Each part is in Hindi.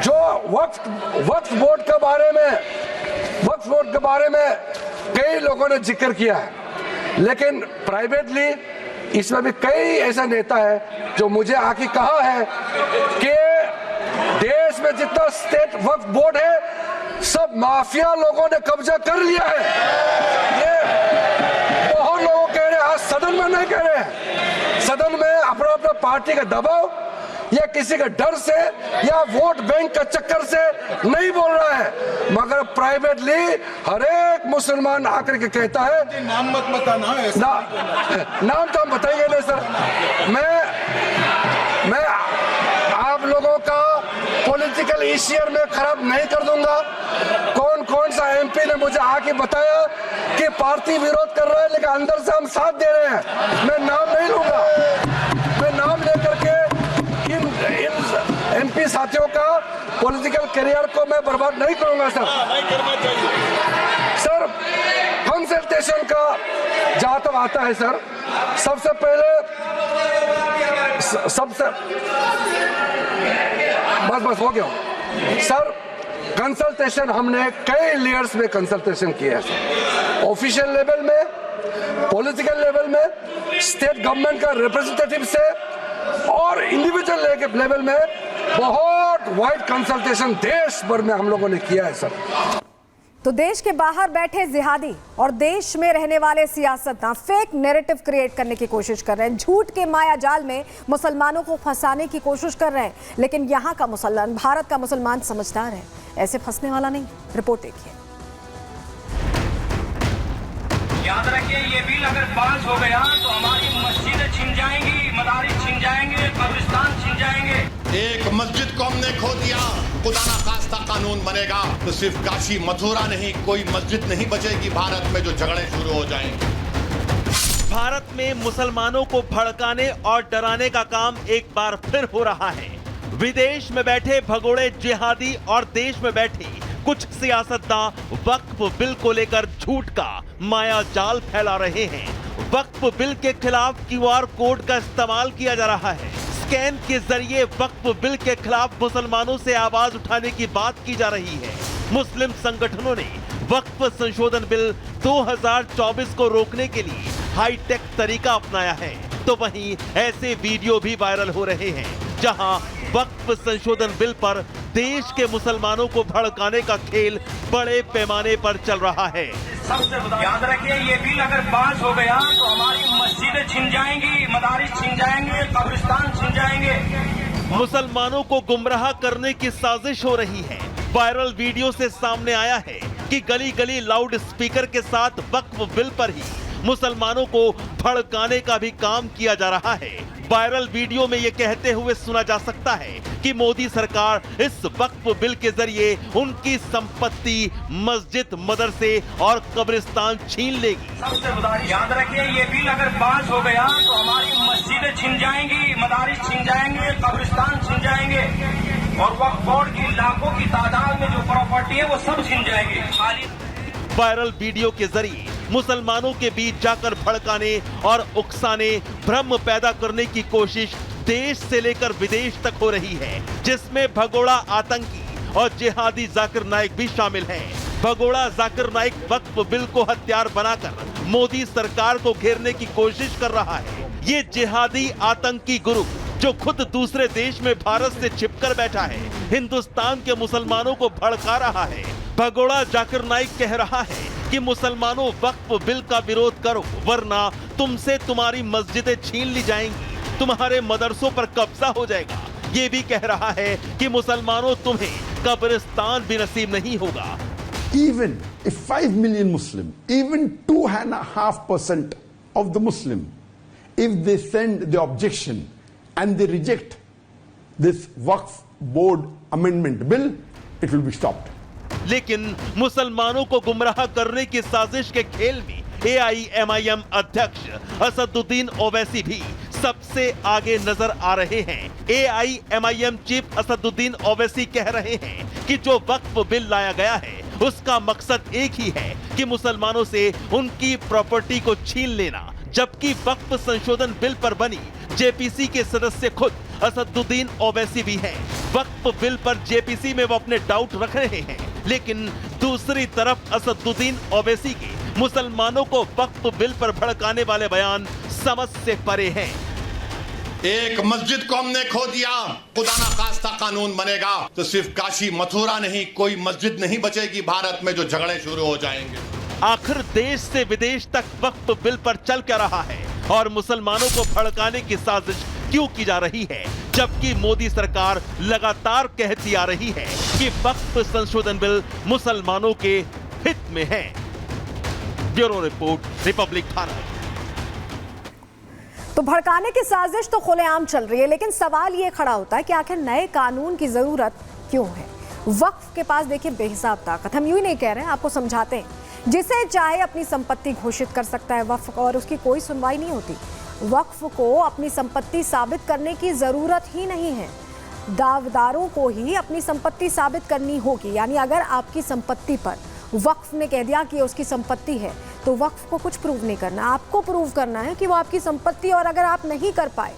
जो वक्फ बोर्ड के बारे में कई लोगों ने जिक्र किया है, लेकिन प्राइवेटली इसमें भी कई ऐसा नेता है जो मुझे आके कहा है कि देश में जितना स्टेट वक्फ बोर्ड है सब माफिया लोगों ने कब्जा कर लिया है। ये बहुत लोग कह रहे हैं, आज सदन में नहीं कह रहे हैं, सदन में अपना अपना पार्टी का दबाव या किसी के डर से या वोट बैंक का चक्कर से नहीं बोल रहा है, मगर प्राइवेटली हर एक मुसलमान आकर के कहता है। नाम मत बताना, नाम तो हम बताएंगे नहीं सर। मैं आप लोगों का पॉलिटिकल ईशियर में खराब नहीं कर दूंगा। कौन कौन सा एमपी ने मुझे आके बताया कि पार्टी विरोध कर रहा है लेकिन अंदर से हम साथ दे रहे हैं, मैं नाम नहीं लूंगा। मैं नाम लेकर के इन एमपी साथियों का पॉलिटिकल करियर को मैं बर्बाद नहीं करूंगा सर। सर कंसल्टेशन का जहां तक आता है सर, सबसे पहले बस हो गया सर। कंसल्टेशन हमने कई लेयर्स में कंसल्टेशन किया है सर, ऑफिशियल लेवल में, पॉलिटिकल लेवल में, स्टेट गवर्नमेंट का रिप्रेजेंटेटिव से और इंडिविजुअल लेवल में बहुत वाइड कंसल्टेशन देश भर में हम लोगों ने किया है सर। तो देश के बाहर बैठे जिहादी और देश में रहने वाले सियासतदान फेक नैरेटिव क्रिएट करने की कोशिश कर रहे हैं, झूठ के माया जाल में मुसलमानों को फंसाने की कोशिश कर रहे हैं। लेकिन यहाँ का मुसलमान, भारत का मुसलमान समझदार है, ऐसे फंसने वाला नहीं। रिपोर्ट देखिए। याद रखिए, ये बिल अगर पास हो गया तो हमारी मस्जिदें छिन जाएंगी, मदारिस छिन जाएंगे, कब्रिस्तान छिन जाएंगे। एक मस्जिद को हमने खो दिया, खुदा ना खास्ता कानून बनेगा तो सिर्फ काशी मथुरा नहीं, कोई मस्जिद नहीं बचेगी भारत में जो झगड़े शुरू हो जाएंगे। भारत में मुसलमानों को भड़काने और डराने का काम एक बार फिर हो रहा है। विदेश में बैठे भगोड़े जिहादी और देश में बैठे कुछ सियासतदान वक्फ बिल को लेकर झूठ का माया जाल फैला रहे हैं। वक्फ बिल के खिलाफ क्यूआर कोड का इस्तेमाल किया जा रहा है। स्कैन के जरिए वक्फ बिल के खिलाफ मुसलमानों से आवाज उठाने की बात की जा रही है। मुस्लिम संगठनों ने वक्फ संशोधन बिल 2024 को रोकने के लिए हाईटेक तरीका अपनाया है, तो वहीं ऐसे वीडियो भी वायरल हो रहे हैं जहां वक्फ संशोधन बिल पर देश के मुसलमानों को भड़काने का खेल बड़े पैमाने पर चल रहा है। याद रखिए, ये बिल अगर पास हो गया तो हमारी मस्जिदें छिन जाएंगी, मदारिस छिन जाएंगे, कब्रिस्तान छिन जाएंगे। मुसलमानों को गुमराह करने की साजिश हो रही है। वायरल वीडियो से सामने आया है कि गली गली लाउड स्पीकर के साथ वक्फ बिल पर ही मुसलमानों को भड़काने का भी काम किया जा रहा है। वायरल वीडियो में ये कहते हुए सुना जा सकता है कि मोदी सरकार इस वक्फ बिल के जरिए उनकी संपत्ति, मस्जिद, मदरसे और कब्रिस्तान छीन लेगी। याद रखिए, ये बिल अगर पास हो गया तो हमारी मस्जिदें छिन जाएंगी, मदारिस छिन जाएंगे, कब्रिस्तान छिन जाएंगे और वक्फ बोर्ड की लाखों की तादाद में जो प्रॉपर्टी है वो सब छिन जाएगी। वायरल वीडियो के जरिए मुसलमानों के बीच जाकर भड़काने और उकसाने, भ्रम पैदा करने की कोशिश देश से लेकर विदेश तक हो रही है, जिसमें भगोड़ा आतंकी और जिहादी जाकिर नाइक भी शामिल हैं। भगोड़ा जाकिर नाइक वक्फ बिल को हथियार बनाकर मोदी सरकार को घेरने की कोशिश कर रहा है। ये जिहादी आतंकी ग्रुप जो खुद दूसरे देश में भारत से छिपकर बैठा है, हिंदुस्तान के मुसलमानों को भड़का रहा है। भगोड़ा जाकिर नाइक कह रहा है कि मुसलमानों वक्फ बिल का विरोध करो, वरना तुमसे तुम्हारी मस्जिदें छीन ली जाएंगी, तुम्हारे मदरसों पर कब्जा हो जाएगा। ये भी कह रहा है कि मुसलमानों तुम्हें कब्रिस्तान भी नसीब नहीं होगा। Even if 5 million Muslim, even 2.5% of the Muslim, if they send the objection and they reject this Waqf Board Amendment Bill, it will be stopped. लेकिन मुसलमानों को गुमराह करने की साजिश के खेल में AIMIM अध्यक्ष असदुद्दीन ओवैसी भी सबसे आगे नजर आ रहे हैं। AIMIM चीफ असदुद्दीन ओवैसी कह रहे हैं कि जो वक्फ बिल लाया गया है उसका मकसद एक ही है कि मुसलमानों से उनकी प्रॉपर्टी को छीन लेना, जबकि वक्फ संशोधन बिल पर बनी JPC के सदस्य खुद असदुद्दीन ओवैसी भी हैं। वक्फ बिल पर जेपीसी में वो अपने डाउट रख रहे हैं, लेकिन दूसरी तरफ असदुद्दीन ओवैसी के मुसलमानों को वक्फ बिल पर भड़काने वाले बयान समझ से परे हैं। एक मस्जिद को हमने खो दिया, खुदा ना खास्ता कानून बनेगा तो सिर्फ काशी मथुरा नहीं, कोई मस्जिद नहीं बचेगी भारत में जो झगड़े शुरू हो जाएंगे। आखिर देश से विदेश तक वक्फ बिल पर चल क्या रहा है और मुसलमानों को भड़काने की साजिश क्यों की जा रही है, जबकि मोदी सरकार लगातार कहती आ रही है कि वक्फ संशोधन बिल मुसलमानों के हित में है। Bureau report, Republic Bharat. तो भड़काने की साजिश तो खुलेआम चल रही है, लेकिन सवाल ये खड़ा होता है कि आखिर नए कानून की जरूरत क्यों है। वक्फ के पास देखिए बेहिसाब ताकत, हम यूं ही नहीं कह रहे हैं, आपको समझाते हैं। जिसे चाहे अपनी संपत्ति घोषित कर सकता है वक्फ, और उसकी कोई सुनवाई नहीं होती। वक्फ को अपनी संपत्ति साबित करने की जरूरत ही नहीं है, दावेदारों को ही अपनी संपत्ति साबित करनी होगी। यानी अगर आपकी संपत्ति पर वक्फ ने कह दिया कि उसकी संपत्ति है, तो वक्फ को कुछ प्रूव नहीं करना, आपको प्रूव करना है कि वो आपकी संपत्ति, और अगर आप नहीं कर पाए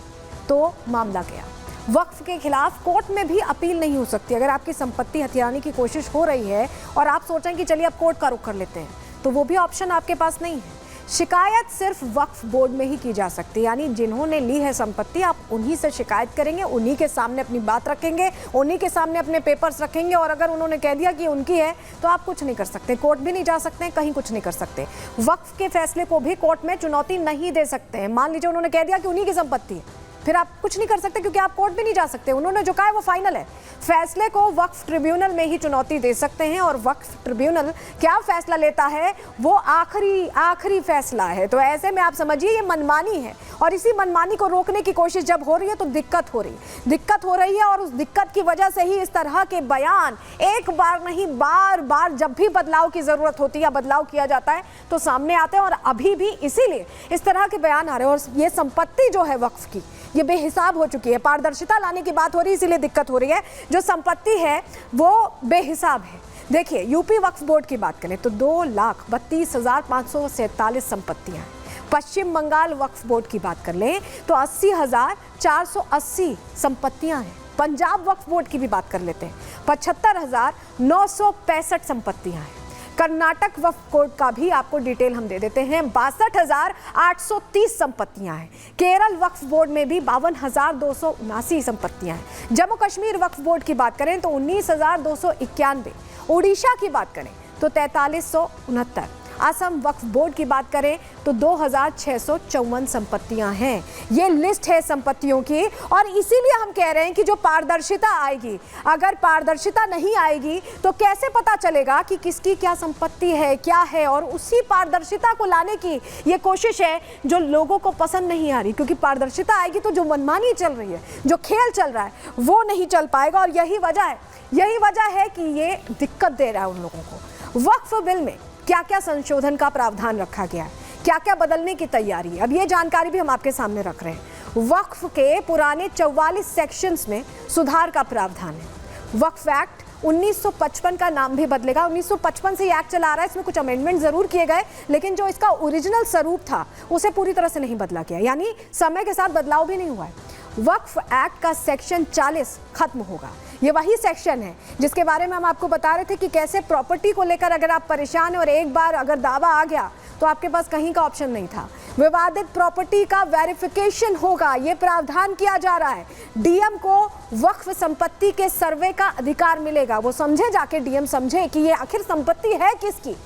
तो मामला गया। वक्फ के खिलाफ कोर्ट में भी अपील नहीं हो सकती। अगर आपकी संपत्ति हथियाने की कोशिश हो रही है और आप सोचें कि चलिए अब कोर्ट का रुख कर लेते हैं, तो वो भी ऑप्शन आपके पास नहीं है। शिकायत सिर्फ वक्फ बोर्ड में ही की जा सकती है, यानी जिन्होंने ली है संपत्ति, आप उन्हीं से शिकायत करेंगे, उन्हीं के सामने अपनी बात रखेंगे, उन्हीं के सामने अपने पेपर्स रखेंगे, और अगर उन्होंने कह दिया कि उनकी है तो आप कुछ नहीं कर सकते, कोर्ट भी नहीं जा सकते, कहीं कुछ नहीं कर सकते। वक्फ के फैसले को भी कोर्ट में चुनौती नहीं दे सकते हैं। मान लीजिए उन्होंने कह दिया कि उन्हीं की संपत्ति है, फिर आप कुछ नहीं कर सकते, क्योंकि आप कोर्ट भी नहीं जा सकते। उन्होंने जो कहा है वो फाइनल है। फैसले को वक्फ ट्रिब्यूनल में ही चुनौती दे सकते हैं, और वक्फ ट्रिब्यूनल क्या फैसला लेता है वो आखिरी फैसला है। तो ऐसे में आप समझिए ये मनमानी है, और इसी मनमानी को रोकने की कोशिश जब हो रही है तो दिक्कत हो रही है। और उस दिक्कत की वजह से ही इस तरह के बयान एक बार नहीं बार बार जब भी बदलाव की जरूरत होती है या बदलाव किया जाता है तो सामने आते हैं, और अभी भी इसीलिए इस तरह के बयान आ रहे हैं। और ये संपत्ति जो है वक्फ की, ये बेहिसाब हो चुकी है। पारदर्शिता लाने की बात हो रही है, इसीलिए दिक्कत हो रही है। जो संपत्ति है वो बेहिसाब है। देखिए यूपी वक्फ बोर्ड की बात करें तो 2,32,547 संपत्तियां हैं। पश्चिम बंगाल वक्फ बोर्ड की बात कर लें तो 80,480 संपत्तियां हैं। पंजाब वक्फ बोर्ड की भी बात कर लेते हैं, 75,965 संपत्तियां हैं। कर्नाटक वक्फ बोर्ड का भी आपको डिटेल हम दे देते हैं, 62,830 संपत्तियां हैं। केरल वक्फ बोर्ड में भी 52,279 संपत्तियां हैं। जम्मू कश्मीर वक्फ बोर्ड की बात करें तो 19,291। उड़ीसा की बात करें तो 4369। असम वक्फ बोर्ड की बात करें तो 2,654 संपत्तियां हैं। ये लिस्ट है संपत्तियों की, और इसीलिए हम कह रहे हैं कि जो पारदर्शिता आएगी, अगर पारदर्शिता नहीं आएगी तो कैसे पता चलेगा कि किसकी क्या संपत्ति है, क्या है। और उसी पारदर्शिता को लाने की ये कोशिश है जो लोगों को पसंद नहीं आ रही, क्योंकि पारदर्शिता आएगी तो जो मनमानी चल रही है, जो खेल चल रहा है, वो नहीं चल पाएगा। और यही वजह है कि ये दिक्कत दे रहा है उन लोगों को। वक्फ बिल में क्या क्या संशोधन का प्रावधान रखा गया है, क्या क्या बदलने की तैयारी है, अब ये जानकारी भी हम आपके सामने रख रहे हैं। वक्फ के पुराने 44 सेक्शंस में सुधार का प्रावधान है। वक्फ एक्ट 1955 का नाम भी बदलेगा। 1955 से ये एक्ट चला रहा है, इसमें कुछ अमेंडमेंट जरूर किए गए, लेकिन जो इसका ओरिजिनल स्वरूप था उसे पूरी तरह से नहीं बदला गया, यानी समय के साथ बदलाव भी नहीं हुआ है। वक्फ एक्ट का सेक्शन 40 खत्म होगा। ये वही सेक्शन है जिसके बारे में हम आपको बता रहे थे कि कैसे प्रॉपर्टी को लेकर अगर आप परेशान हैं और एक बार अगर दावा आ गया तो आपके पास कहीं का ऑप्शन नहीं था। विवादित प्रॉपर्टी का वेरिफिकेशन होगा, ये प्रावधान किया जा रहा है। डीएम को वक्फ संपत्ति के सर्वे का अधिकार मिलेगा, वो समझे जाके डीएम समझे कि ये आखिर संपत्ति है किसकी।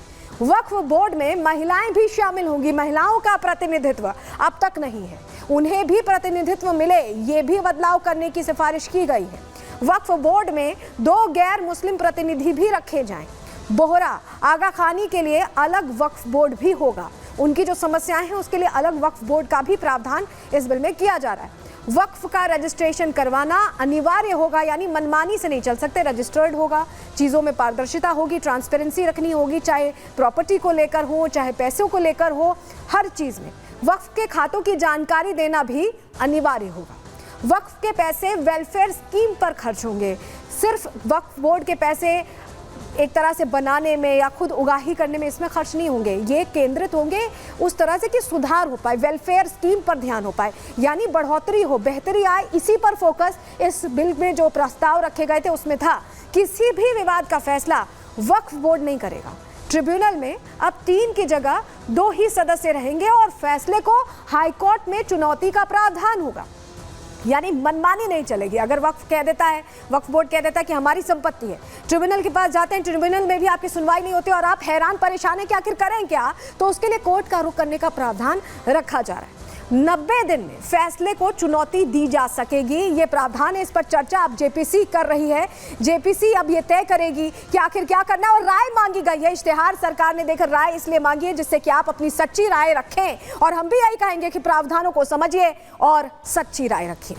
वक्फ बोर्ड में महिलाएं भी शामिल होंगी, महिलाओं का प्रतिनिधित्व अब तक नहीं है, उन्हें भी प्रतिनिधित्व मिले, ये भी बदलाव करने की सिफारिश की गई है। वक्फ बोर्ड में 2 गैर मुस्लिम प्रतिनिधि भी रखे जाएं। बोहरा आगा खानी के लिए अलग वक्फ बोर्ड भी होगा, उनकी जो समस्याएं हैं उसके लिए अलग वक्फ बोर्ड का भी प्रावधान इस बिल में किया जा रहा है। वक्फ का रजिस्ट्रेशन करवाना अनिवार्य होगा, यानी मनमानी से नहीं चल सकते, रजिस्टर्ड होगा, चीज़ों में पारदर्शिता होगी, ट्रांसपेरेंसी रखनी होगी, चाहे प्रॉपर्टी को लेकर हो, चाहे पैसों को लेकर हो, हर चीज़ में। वक्फ के खातों की जानकारी देना भी अनिवार्य होगा। वक्फ के पैसे वेलफेयर स्कीम पर खर्च होंगे, सिर्फ वक्फ बोर्ड के पैसे एक तरह से बनाने में या खुद उगाही करने में इसमें खर्च नहीं होंगे। ये केंद्रित होंगे उस तरह से कि सुधार हो पाए, वेलफेयर स्कीम पर ध्यान हो पाए, यानी बढ़ोतरी हो, बेहतरी आए, इसी पर फोकस इस बिल में जो प्रस्ताव रखे गए थे उसमें था। किसी भी विवाद का फैसला वक्फ बोर्ड नहीं करेगा। ट्रिब्यूनल में अब 3 की जगह 2 ही सदस्य रहेंगे और फैसले को हाईकोर्ट में चुनौती का प्रावधान होगा, यानी मनमानी नहीं चलेगी। अगर वक्फ कह देता है, वक्फ बोर्ड कह देता है कि हमारी संपत्ति है, ट्रिब्यूनल के पास जाते हैं, ट्रिब्यूनल में भी आपकी सुनवाई नहीं होती और आप हैरान परेशान हैं कि आखिर करें क्या, तो उसके लिए कोर्ट का रुख करने का प्रावधान रखा जा रहा है। 90 दिन में फैसले को चुनौती दी जा सकेगी, ये प्रावधान है। इस पर चर्चा अब जेपीसी कर रही है। जेपीसी अब ये तय करेगी कि आखिर क्या करना है और राय मांगी गई है। इश्तेहार सरकार ने देकर राय इसलिए मांगी है जिससे कि आप अपनी सच्ची राय रखें, और हम भी यही कहेंगे कि प्रावधानों को समझिए और सच्ची राय रखिए।